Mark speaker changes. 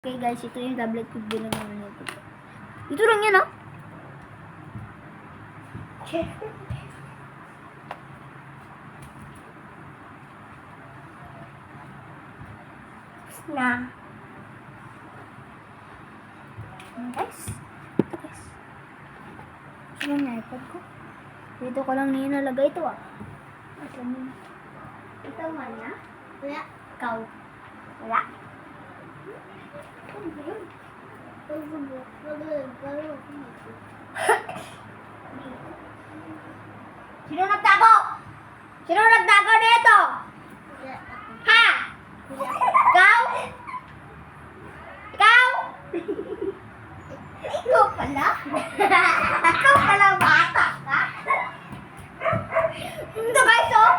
Speaker 1: Okay guys, ito yung tablet ko binigyan nito. Ito lang yan, ah.
Speaker 2: Na. Guys.
Speaker 1: Ito guys. Ito lang yung iPad ko. Dito ko lang nilalagay ito, ah. Ito mo.
Speaker 2: Ito man na.
Speaker 1: Wala.
Speaker 2: Ikaw. Wala. Sino nagtago? Sino nagtago dito? Ha? Ikaw? Ikaw? Ikaw pala? Ikaw pala bata ka? Ito guys, oh!